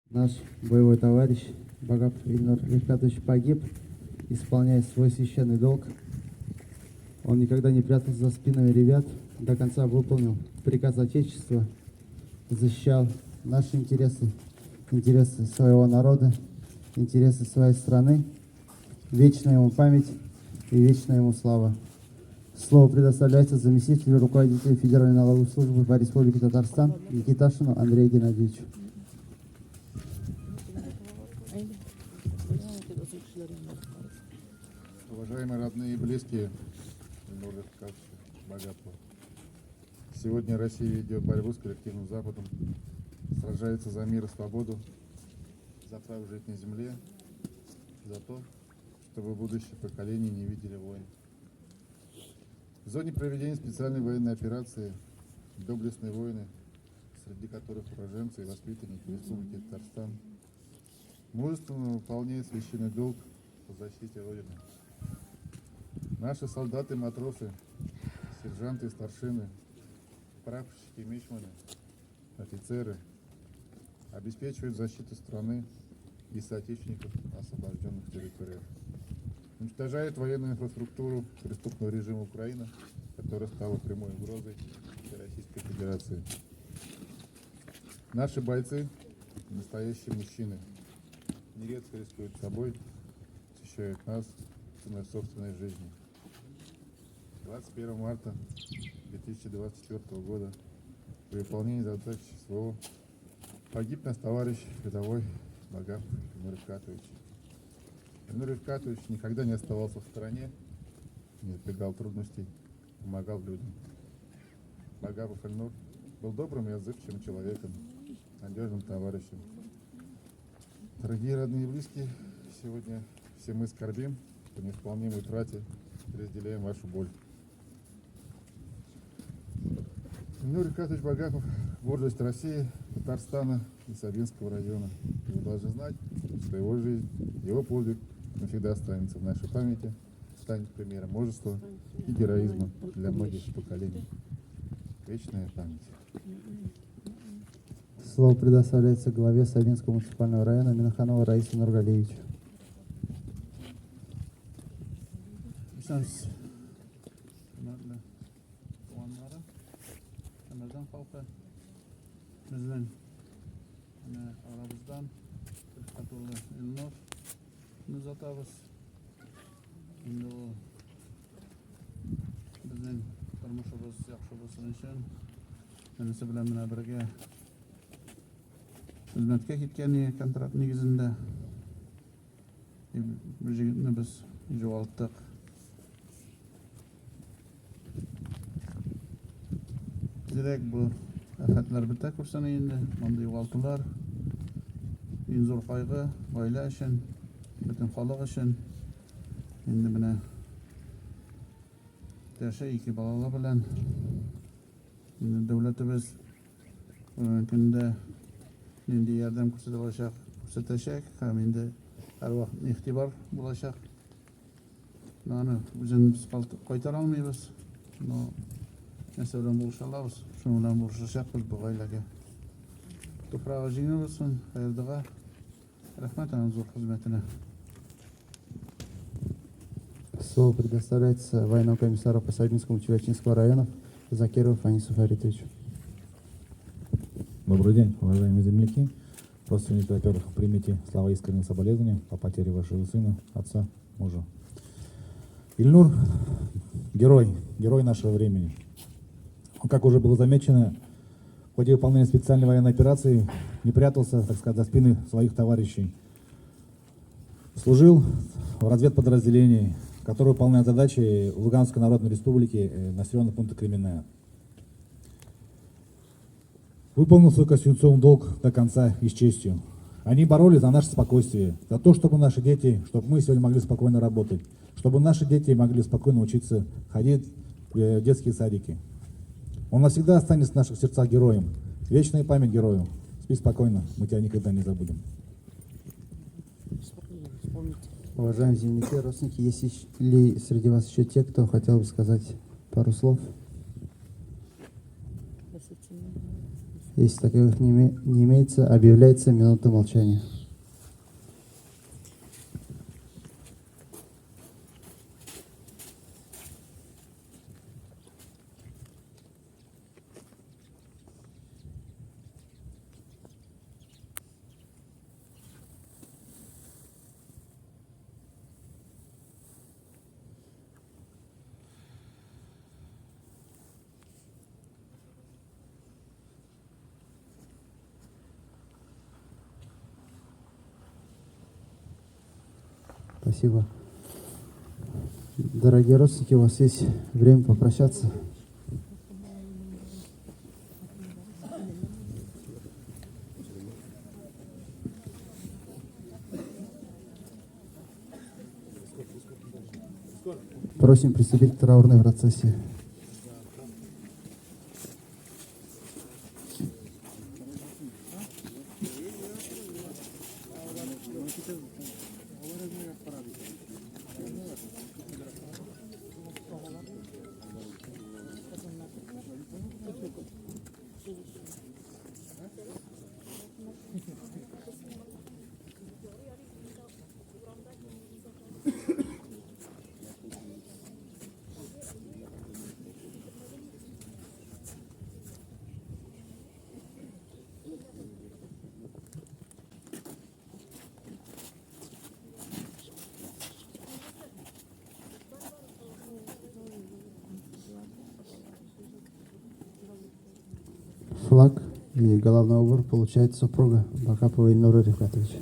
Наш боевой товарищ Багапов Ильнур Рифкатович погиб, исполняя свой священный долг. Он никогда не прятался за спинами ребят, до конца выполнил приказ Отечества, защищал наши интересы, интересы своего народа, интересы своей страны. Вечная ему память и вечная ему слава. Слово предоставляется заместителю руководителя Федеральной налоговой службы по Республике Татарстан Никиташину Андрею Геннадьевичу. Уважаемые родные и близкие, Ильнур Рифкатович Багапов. Сегодня Россия ведет борьбу с коллективным Западом, сражается за мир и свободу, за право жить на земле, за то, чтобы будущее поколение не видели войн. В зоне проведения специальной военной операции доблестные воины, среди которых уроженцы и воспитанники Республики Татарстан, мужественно выполняют священный долг по защите Родины. Наши солдаты, матросы, сержанты и старшины, прапорщики и мичманы, офицеры обеспечивают защиту страны и соотечественников на освобожденных территориях. Уничтожают военную инфраструктуру преступного режима Украины, которая стала прямой угрозой для Российской Федерации. Наши бойцы – настоящие мужчины, нередко рискуют собой, защищают нас ценой собственной жизни. 21 марта 2024 года при выполнении задач СВО погиб наш товарищ рядовой Багапов Ильнур Рифкатович. Ильнур Рифкатович никогда не оставался в стороне, не избегал трудностей, помогал людям. Багапов Ильнур был добрым и отзывчивым человеком, надежным товарищем. Дорогие родные и близкие, сегодня все мы скорбим по неисполнимой утрате и разделяем вашу боль. Ильнур Рифкатович Багапов – гордость России, Татарстана и Сабинского района. Вы должны знать, что его жизнь, его подвиг навсегда останется в нашей памяти, станет примером мужества и героизма для многих поколений. Вечная память. Слово предоставляется главе Сабинского муниципального района Минаханову Раисе Нургалиевичу. Bizden aramızdan Rifkatullah Ильнур uzatamiz. Endi u bizning turmushimiz yaxshi bo'lsin uchun bunisi bilan mana birga xizmatga ketgan kontrakt negizida bir yigitni biz yo'qotdik. Direkt bu afatlar bitta kursana endi bunday yo'qotuvlar eng zo'r qayg'u oila uchun butun xalq uchun endi mana yasha ikki bolalar bilan davlatimiz kunda endi yordam ko'rsatashak ham endi har vaqt e'tibor bo'lashak. Buni o'zimiz qaytara olmaymiz. Narsa bilan bo'lisha olamiz. Shu bilan bo'lishakmiz bu oilaga. Ko'proq yengil bo'lsin, xayr-duo. Rahmat ana zo'r xizmatini. Слово предоставляется военному комиссару по Сабинскому Чевачинскому району Закирову Фанису Фаритовичу. Добрый день, уважаемые земляки. Родственники, во-первых, примите слова искренних соболезнования по потере вашего сына, отца, мужа. Ильнур – герой нашего времени. Он, как уже было замечено, в ходе выполнения специальной военной операции не прятался, так сказать, за спины своих товарищей. Служил в разведподразделении, которое выполняет задачи в Луганской Народной Республике, населенного пункта Кременная. Выполнил свой конституционный долг до конца и с честью. Они боролись за наше спокойствие, за то, чтобы наши дети, чтобы мы сегодня могли спокойно работать, чтобы наши дети могли спокойно учиться, ходить в детские садики. Он навсегда останется в наших сердцах героем. Вечная память герою. Спи спокойно, мы тебя никогда не забудем. Уважаемые земляки, родственники, есть ли среди вас еще те, кто хотел бы сказать пару слов? Если таковых не имеется, объявляется минута молчания. Спасибо. Дорогие родственники, у вас есть время попрощаться. Просим приступить к траурной процессии. Флаг и головной убор получает супруга Бакапова Ильнура Рифкатовича.